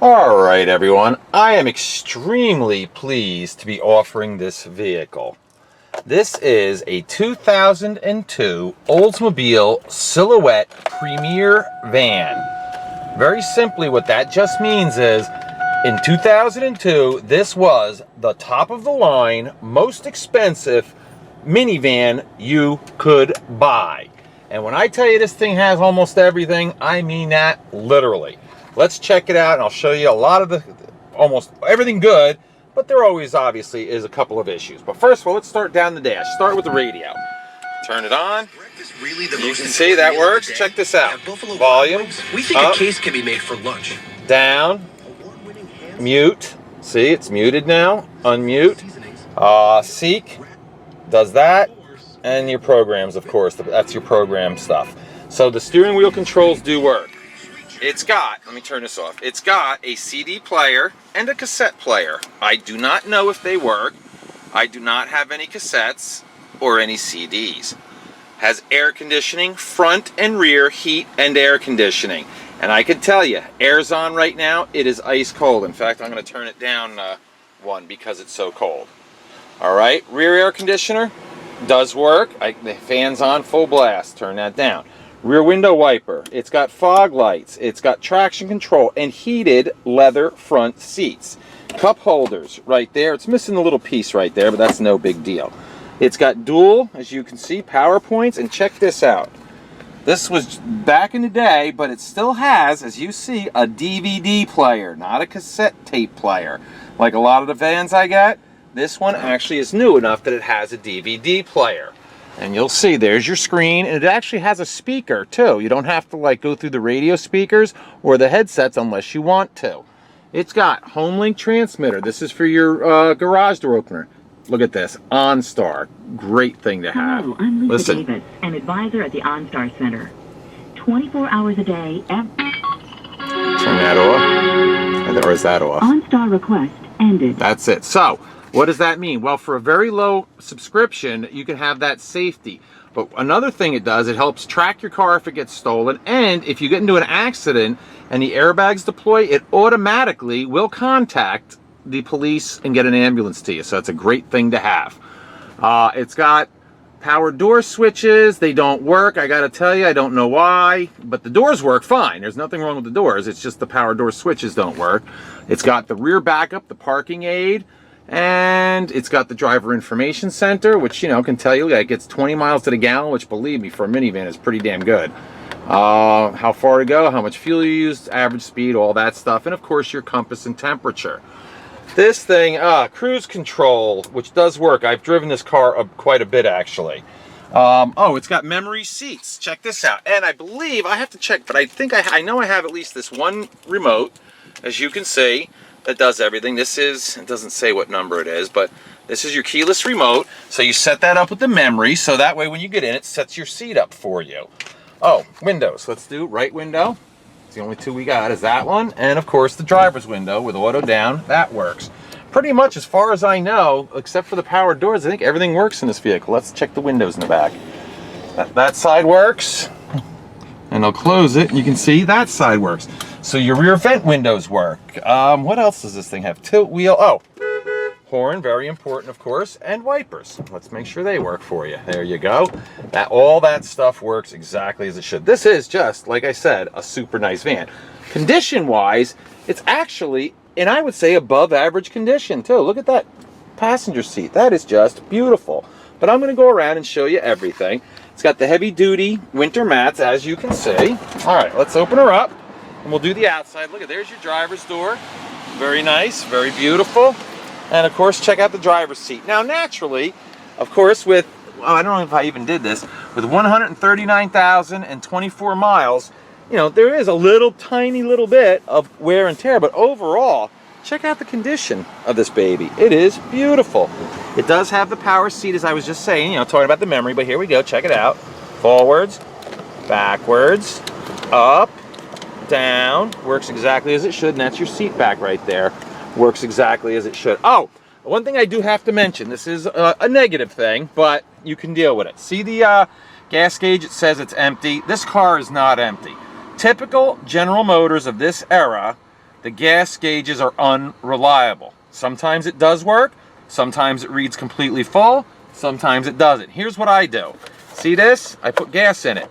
All right, everyone. I am extremely pleased to be offering this vehicle. This is a 2002 Oldsmobile Silhouette Premier Van. Very simply, what that just means is, in 2002, this was the top of the line, most expensive minivan you could buy. And when I tell you this thing has almost everything, I mean that literally. Let's check it out, and I'll show you a lot of almost everything good, but there always obviously is a couple of issues. But first of all, let's start down the dash. Start with the radio. Turn it on. Really the you can see that works. Check this out. Volume. We think up, a case can be made for lunch. Down. Mute. See, it's muted now. Unmute. Seek. Does that. And your programs, of course. That's your program stuff. So the steering wheel controls do work. It's got, let me turn this off. It's got a CD player and a cassette player. I do not know if they work. I do not have any cassettes or any CDs. Has air conditioning, front and rear heat and air conditioning. And I can tell you, air's on right now. It is ice cold. In fact, I'm going to turn it down one because it's so cold. All right, rear air conditioner does work. The fan's on full blast. Turn that down. Rear window wiper. It's got fog lights. It's got traction control and heated leather front seats. Cup holders right there. It's missing a little piece right there, but that's no big deal. It's got dual, as you can see, power points. And check this out. This was back in the day, but it still has, as you see, a DVD player, not a cassette tape player. Like a lot of the vans I got, this one actually is new enough that it has a DVD player. And you'll see, there's your screen, and it actually has a speaker too. You don't have to like go through the radio speakers or the headsets unless you want to. It's got HomeLink transmitter. This is for your garage door opener. Look at this, OnStar. Great thing to have. Hello, I'm Lisa Davis, an advisor at the OnStar Center. 24 hours a day. Turn that off. Or is that off? OnStar request ended. That's it. So, what does that mean? Well, for a very low subscription, you can have that safety. But another thing it does, it helps track your car if it gets stolen. And if you get into an accident and the airbags deploy, it automatically will contact the police and get an ambulance to you. So it's a great thing to have. It's got power door switches. They don't work. I got to tell you, I don't know why. But the doors work fine. There's nothing wrong with the doors. It's just the power door switches don't work. It's got the rear backup, the parking aid. And it's got the driver information center, which, you know, can tell you that it gets 20 miles to the gallon, which, believe me, for a minivan is pretty damn good. How far to go, how much fuel you used, average speed, all that stuff. And, of course, your compass and temperature. This thing, cruise control, which does work. I've driven this car quite a bit, actually. Oh, it's got memory seats. Check this out. And I believe, I have to check, but I think I know I have at least this one remote, as you can see, that does everything. This is, it doesn't say what number it is, but this is your keyless remote. So you set that up with the memory, so that way when you get in, it sets your seat up for you. Oh, windows. Let's do right window. It's the only two we got is that one. And of course the driver's window with auto down. That works. Pretty much as far as I know, except for the power doors, I think everything works in this vehicle. Let's check the windows in the back. That side works. And I'll close it, and you can see that side works. So your rear vent windows work. What else does this thing have? Tilt wheel. Oh, horn, very important, of course, and wipers. Let's make sure they work for you. There you go. All that stuff works exactly as it should. This is just, like I said, a super nice van. Condition-wise, it's actually, and I would say above average condition, too. Look at that passenger seat. That is just beautiful. But I'm going to go around and show you everything. It's got the heavy-duty winter mats, as you can see. All right, let's open her up, and we'll do the outside. Look, there's your driver's door. Very nice, very beautiful. And, of course, check out the driver's seat. Now, naturally, of course, with, well, I don't know if I even did this, with 139,024 miles, you know, there is a little tiny little bit of wear and tear, but overall, check out the condition of this baby. It is beautiful. It does have the power seat, as I was just saying, you know, talking about the memory, but here we go, check it out. Forwards, backwards, up, down, works exactly as it should, and that's your seat back right there. Works exactly as it should. Oh, one thing I do have to mention, this is a negative thing, but you can deal with it. See the gas gauge? It says it's empty. This car is not empty. Typical General Motors of this era the gas gauges are unreliable. Sometimes it does work, sometimes it reads completely full, sometimes it doesn't. Here's what I do. See this? I put gas in it.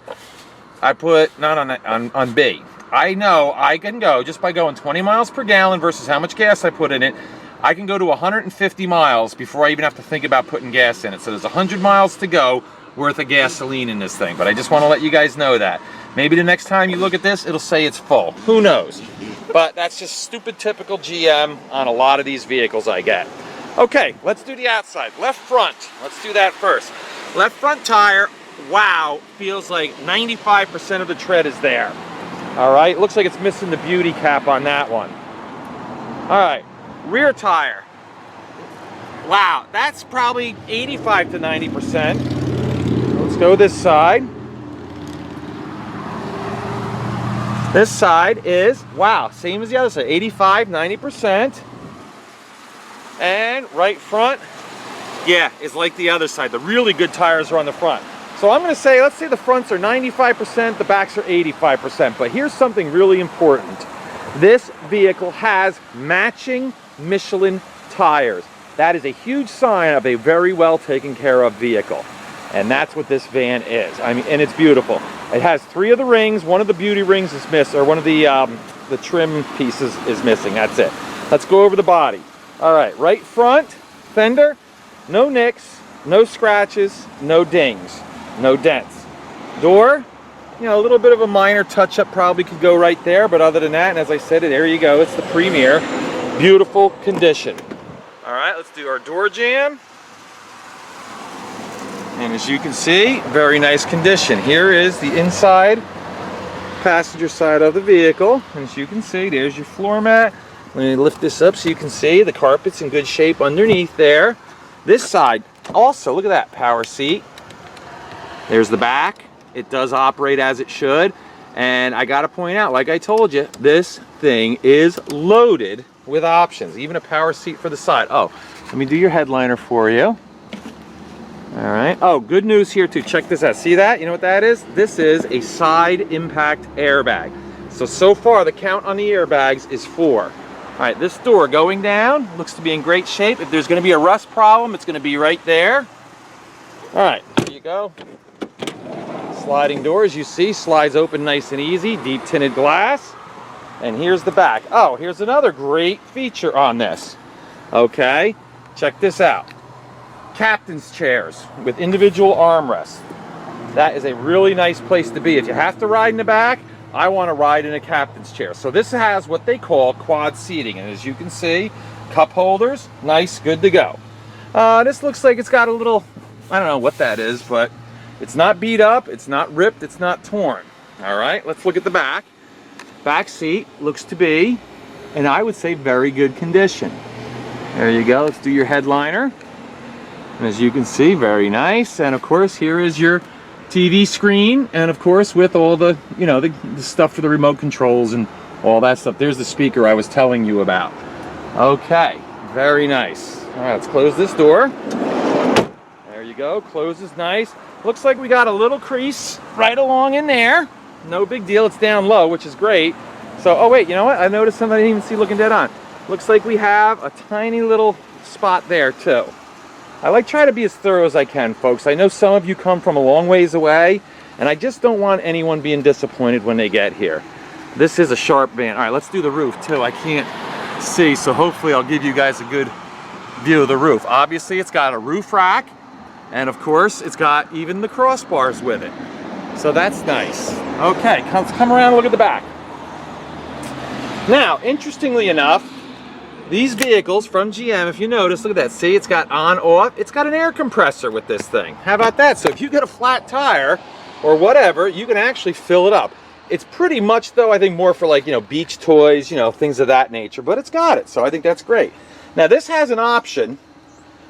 I put, not on B. I know I can go, just by going 20 miles per gallon versus how much gas I put in it, I can go to 150 miles before I even have to think about putting gas in it. So there's 100 miles to go worth of gasoline in this thing. But I just want to let you guys know that. Maybe the next time you look at this, it'll say it's full. Who knows? But that's just stupid typical GM on a lot of these vehicles I get. Okay, let's do the outside. Left front. Let's do that first. Left front tire, wow, feels like 95% of the tread is there. All right, looks like it's missing the beauty cap on that one. All right, rear tire. Wow, that's probably 85 to 90%. Let's go this side. This side is, wow, same as the other side, 85, 90%. And right front, yeah, is like the other side. The really good tires are on the front. So I'm going to say, let's say the fronts are 95%, the backs are 85%. But here's something really important. This vehicle has matching Michelin tires. That is a huge sign of a very well taken care of vehicle. And that's what this van is. I mean, and it's beautiful. It has 3 of the rings. One of the beauty rings is missing, or one of the trim pieces is missing. That's it. Let's go over the body. All right front, Fender, no nicks, no scratches, no dings, no dents. Door, you know, a little bit of a minor touch-up probably could go right there, but other than that, and as I said, there you go. It's the Premier. Beautiful condition. All right, let's do our door jamb. And as you can see, very nice condition. Here is the inside passenger side of the vehicle. And as you can see, there's your floor mat. Let me lift this up so you can see the carpet's in good shape underneath there. This side, also, look at that power seat. There's the back. It does operate as it should. And I gotta point out, like I told you, this thing is loaded with options. Even a power seat for the side. Oh, let me do your headliner for you. All right. Oh, good news here too. Check this out. See that? You know what that is? This is a side impact airbag. So far the count on the airbags is 4. All right, this door going down looks to be in great shape. If there's going to be a rust problem, it's going to be right there. All right, there you go. Sliding door, as you see, slides open nice and easy. Deep tinted glass. And here's the back. Oh, here's another great feature on this. Okay, check this out. Captain's chairs with individual armrests. That is a really nice place to be. If you have to ride in the back, I want to ride in a captain's chair. So this has what they call quad seating, and as you can see, cup holders, nice, good to go. This looks like it's got a little, I don't know what that is, but it's not beat up, it's not ripped, it's not torn. All right, let's look at the back. Back seat looks to be, and I would say, very good condition. There you go. Let's do your headliner. And as you can see, very nice. And of course, here is your TV screen, and of course with all the, you know, the stuff for the remote controls and all that stuff. There's the speaker I was telling you about. Okay, very nice. All right, let's close this door. There you go, closes nice. Looks like we got a little crease right along in there. No big deal, it's down low, which is great. So, oh wait, you know what? I noticed something I didn't even see looking dead on. Looks like we have a tiny little spot there too. I like try to be as thorough as I can, folks. I know some of you come from a long ways away, and I just don't want anyone being disappointed when they get here. This is a sharp van. All right, let's do the roof too. I can't see, so hopefully I'll give you guys a good view of the roof. Obviously, it's got a roof rack, and of course, it's got even the crossbars with it. So that's nice. Okay, let's come around and look at the back. Now, interestingly enough, these vehicles from GM, if you notice, look at that. See, it's got on, off. It's got an air compressor with this thing. How about that? So if you get a flat tire or whatever, you can actually fill it up. It's pretty much, though, I think more for like, you know, beach toys, you know, things of that nature. But it's got it, so I think that's great. Now, this has an option.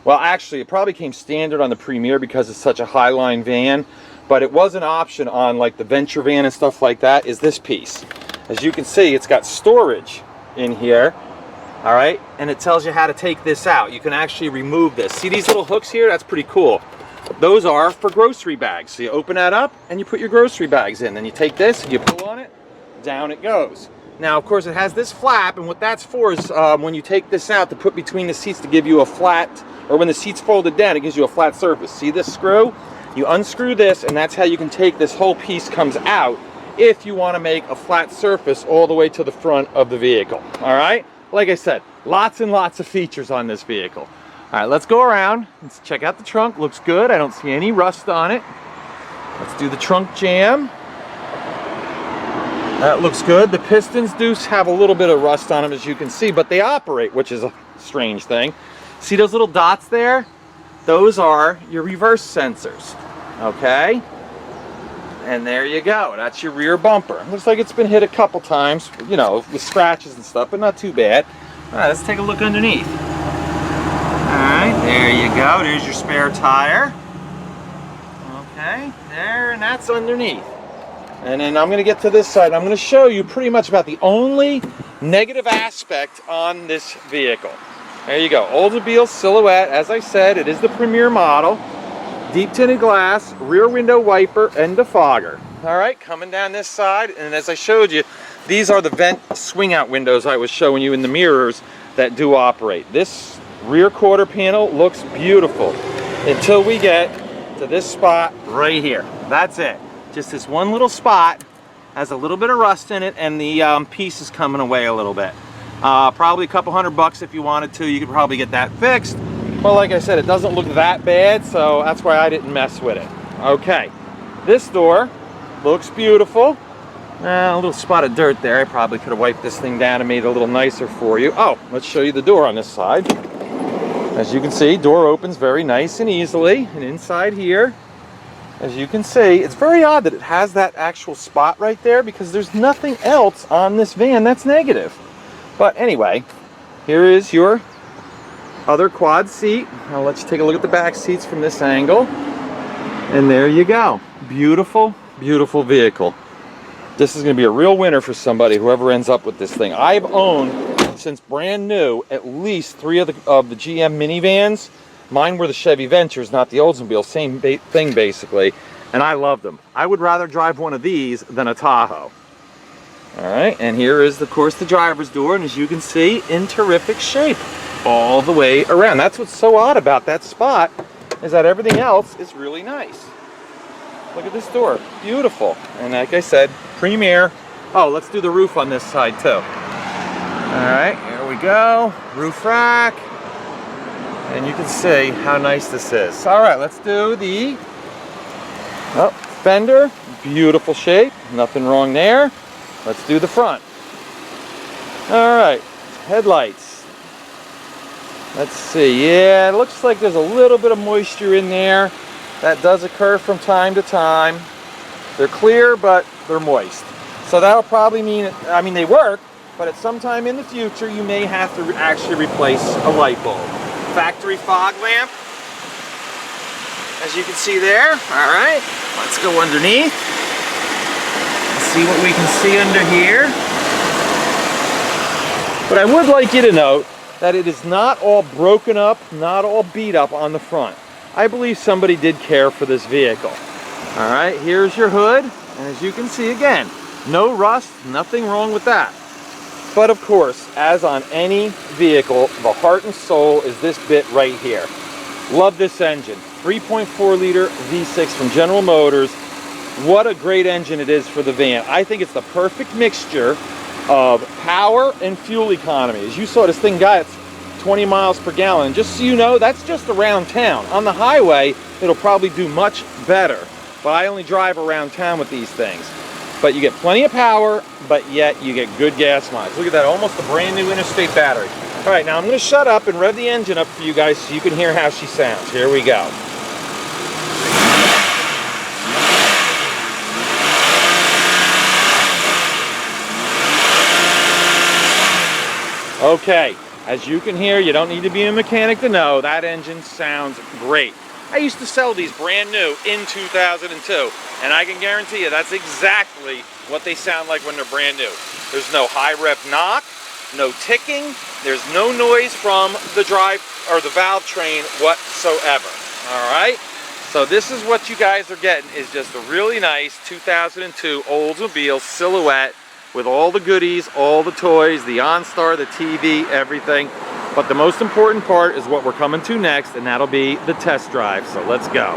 Well, actually, it probably came standard on the Premier because it's such a high-line van. But it was an option on like the Venture van and stuff like that, is this piece. As you can see, it's got storage in here. All right, and it tells you how to take this out. You can actually remove this. See these little hooks here? That's pretty cool. Those are for grocery bags. So you open that up and you put your grocery bags in. Then you take this and you pull on it, down it goes. Now, of course, it has this flap, and what that's for is when you take this out to put between the seats to give you a flat, or when the seat's folded down, it gives you a flat surface. See this screw? You unscrew this, and that's how you can take this whole piece comes out if you want to make a flat surface all the way to the front of the vehicle. All right? Like I said, lots and lots of features on this vehicle. All right, let's go around. Let's check out the trunk. Looks good. I don't see any rust on it. Let's do the trunk jam. That looks good. The pistons do have a little bit of rust on them, as you can see, but they operate, which is a strange thing. See those little dots there? Those are your reverse sensors, okay? And there you go. That's your rear bumper. Looks like it's been hit a couple times, you know, with scratches and stuff, but not too bad. All right, let's take a look underneath. All right, there you go. There's your spare tire. Okay, there, and that's underneath. And then I'm going to get to this side. I'm going to show you pretty much about the only negative aspect on this vehicle. There you go. Oldsmobile Silhouette. As I said, it is the premier model. Deep tinted glass, rear window wiper, and defogger. All right, coming down this side. And as I showed you, these are the vent swing out windows I was showing you in the mirrors that do operate. This rear quarter panel looks beautiful until we get to this spot right here. That's it. Just this one little spot has a little bit of rust in it, and the piece is coming away a little bit. Probably a couple $100 if you wanted to. You could probably get that fixed. But like I said, it doesn't look that bad, so that's why I didn't mess with it. Okay, this door looks beautiful. A little spot of dirt there. I probably could have wiped this thing down and made it a little nicer for you. Oh, let's show you the door on this side. As you can see, door opens very nice and easily. And inside here, as you can see, it's very odd that it has that actual spot right there, because there's nothing else on this van that's negative. But anyway, here is your other quad seat. I'll let you take a look at the back seats from this angle. And there you go. Beautiful, beautiful vehicle. This is going to be a real winner for somebody, whoever ends up with this thing. I've owned, since brand new, at least 3 of the GM minivans. Mine were the Chevy Ventures, not the Oldsmobile, same thing basically, and I loved them. I would rather drive one of these than a Tahoe. All right, and here is, of course, the driver's door, and as you can see, in terrific shape all the way around. That's what's so odd about that spot, is that everything else is really nice. Look at this door, beautiful. And like I said, premier. Oh, let's do the roof on this side too. All right, here we go, roof rack. And you can see how nice this is. All right, let's do the fender. Beautiful shape, nothing wrong there. Let's do the front. All right, headlights. Let's see, yeah, it looks like there's a little bit of moisture in there. That does occur from time to time. They're clear, but they're moist. So that'll probably mean, I mean, they work, but at some time in the future, you may have to actually replace a light bulb. Factory fog lamp, as you can see there. All right, let's go underneath and see what we can see under here. But I would like you to note that it is not all broken up, not all beat up on the front. I believe somebody did care for this vehicle. All right, here's your hood, and as you can see again, no rust, nothing wrong with that. But of course, as on any vehicle, the heart and soul is this bit right here. Love this engine. 3.4 liter V6 from General Motors. What a great engine it is for the van. I think it's the perfect mixture of power and fuel economy. As you saw, this thing got 20 miles per gallon. Just so you know, that's just around town. On the highway, it'll probably do much better. But I only drive around town with these things. But you get plenty of power, but yet you get good gas mileage. Look at that, almost a brand new interstate battery. All right, now I'm gonna shut up and rev the engine up for you guys so you can hear how she sounds. Here we go. Okay, as you can hear, you don't need to be a mechanic to know, that engine sounds great. I used to sell these brand new in 2002, and I can guarantee you that's exactly what they sound like when they're brand new. There's no high rev knock, no ticking, there's no noise from the drive or the valve train whatsoever. All right, so this is what you guys are getting, is just a really nice 2002 Oldsmobile Silhouette with all the goodies, all the toys, the OnStar, the TV, everything. But the most important part is what we're coming to next, and that'll be the test drive. So let's go.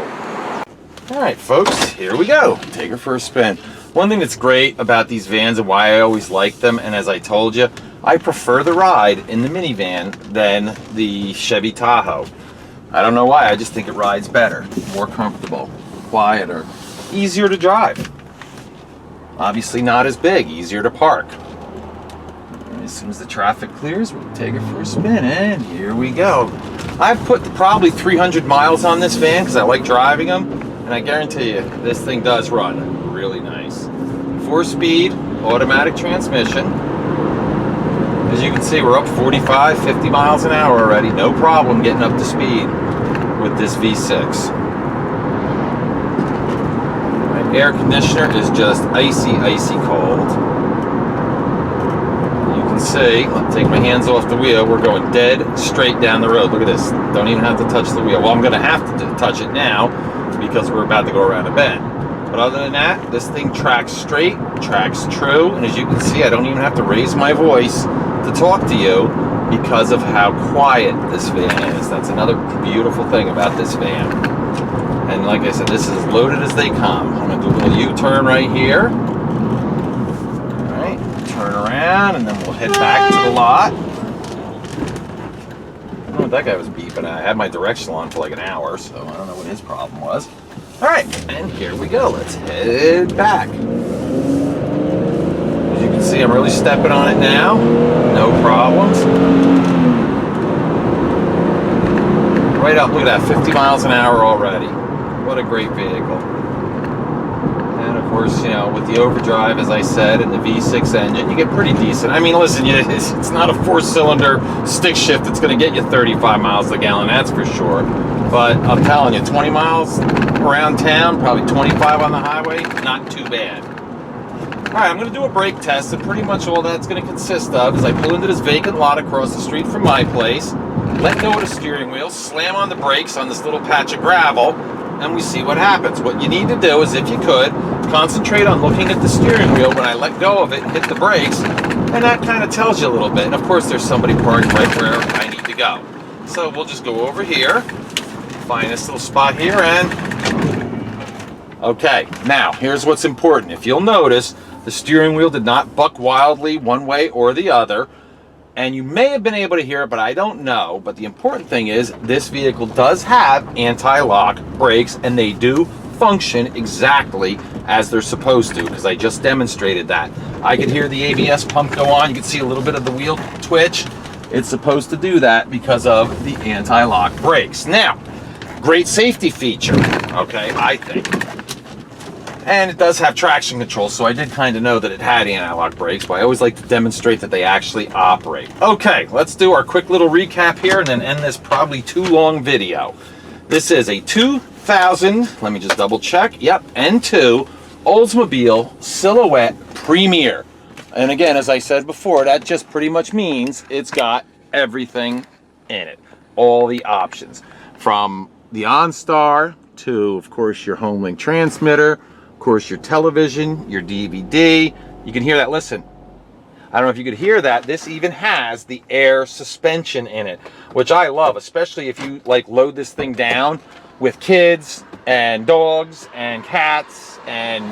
All right, folks, here we go. Take her for a spin. One thing that's great about these vans and why I always like them, and as I told you, I prefer the ride in the minivan than the Chevy Tahoe. I don't know why, I just think it rides better, more comfortable, quieter, easier to drive. Obviously not as big, easier to park. And as soon as the traffic clears, we'll take it for a spin, and here we go. I've put probably 300 miles on this van because I like driving them, and I guarantee you, this thing does run really nice. 4-speed, automatic transmission. As you can see, we're up 45, 50 miles an hour already. No problem getting up to speed with this V6. My air conditioner is just icy, icy cold. You can see, I'll take my hands off the wheel. We're going dead straight down the road. Look at this. Don't even have to touch the wheel. Well, I'm going to have to touch it now because we're about to go around a bend. But other than that, this thing tracks straight, tracks true, and as you can see, I don't even have to raise my voice to talk to you because of how quiet this van is. That's another beautiful thing about this van. And like I said, this is as loaded as they come. I'm gonna do a little U-turn right here. All right, turn around, and then we'll head back to the lot. I don't know what that guy was beeping at. I had my directional on for like an hour, so I don't know what his problem was. All right, and here we go. Let's head back. As you can see, I'm really stepping on it now. No problems. Right up, look at that, 50 miles an hour already. What a great vehicle. And of course, you know, with the overdrive, as I said, and the V6 engine, you get pretty decent. I mean, listen, it's not a 4-cylinder stick shift that's going to get you 35 miles a gallon, that's for sure. But I'm telling you, 20 miles around town, probably 25 on the highway, not too bad. All right, I'm going to do a brake test, and pretty much all that's going to consist of is I pull into this vacant lot across the street from my place, let go of the steering wheel, slam on the brakes on this little patch of gravel, and we see what happens. What you need to do is, if you could, concentrate on looking at the steering wheel when I let go of it and hit the brakes, and that kind of tells you a little bit. And of course, there's somebody parked right where I need to go. So we'll just go over here, find this little spot here, and okay, now here's what's important. If you'll notice, the steering wheel did not buck wildly one way or the other, and you may have been able to hear it, but I don't know. But the important thing is this vehicle does have anti-lock brakes, and they do function exactly as they're supposed to, because I just demonstrated that. I could hear the ABS pump go on. You can see a little bit of the wheel twitch. It's supposed to do that because of the anti-lock brakes. Now, great safety feature, okay, I think. And it does have traction control, so I did kind of know that it had anti-lock brakes, but I always like to demonstrate that they actually operate. Okay, let's do our quick little recap here and then end this probably too long video. This is a 2000, let me just double check, yep, N2 Oldsmobile Silhouette Premier. And again, as I said before, that just pretty much means it's got everything in it. All the options. From the OnStar to, of course, your HomeLink transmitter, of course, your television, your DVD. You can hear that, listen. I don't know if you could hear that. This even has the air suspension in it, which I love, especially if you like load this thing down with kids and dogs and cats and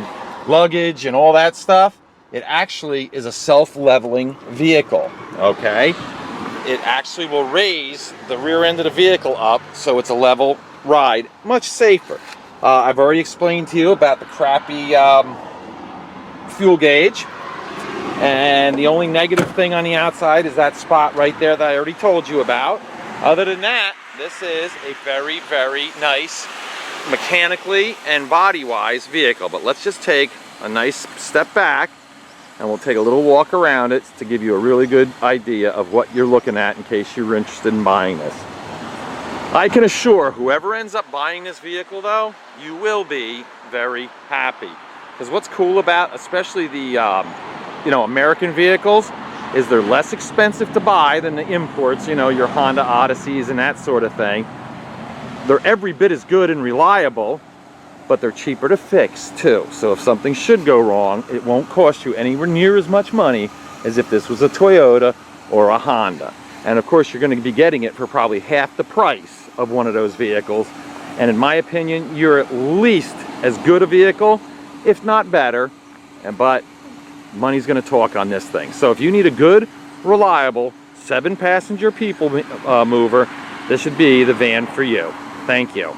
luggage and all that stuff. It actually is a self-leveling vehicle, okay? It actually will raise the rear end of the vehicle up so it's a level ride, much safer. I've already explained to you about the crappy fuel gauge, and the only negative thing on the outside is that spot right there that I already told you about. Other than that, this is a very, very nice mechanically and body-wise vehicle. But let's just take a nice step back and we'll take a little walk around it to give you a really good idea of what you're looking at in case you're interested in buying this. I can assure whoever ends up buying this vehicle, though, you will be very happy. Because what's cool about, especially the American vehicles, is they're less expensive to buy than the imports, your Honda Odysseys and that sort of thing. They're every bit as good and reliable, but they're cheaper to fix too. So if something should go wrong, it won't cost you anywhere near as much money as if this was a Toyota or a Honda. And of course, you're going to be getting it for probably half the price of one of those vehicles. And in my opinion, you're at least as good a vehicle, if not better. But money's going to talk on this thing. So if you need a good, reliable 7-passenger people mover, this should be the van for you. Thank you.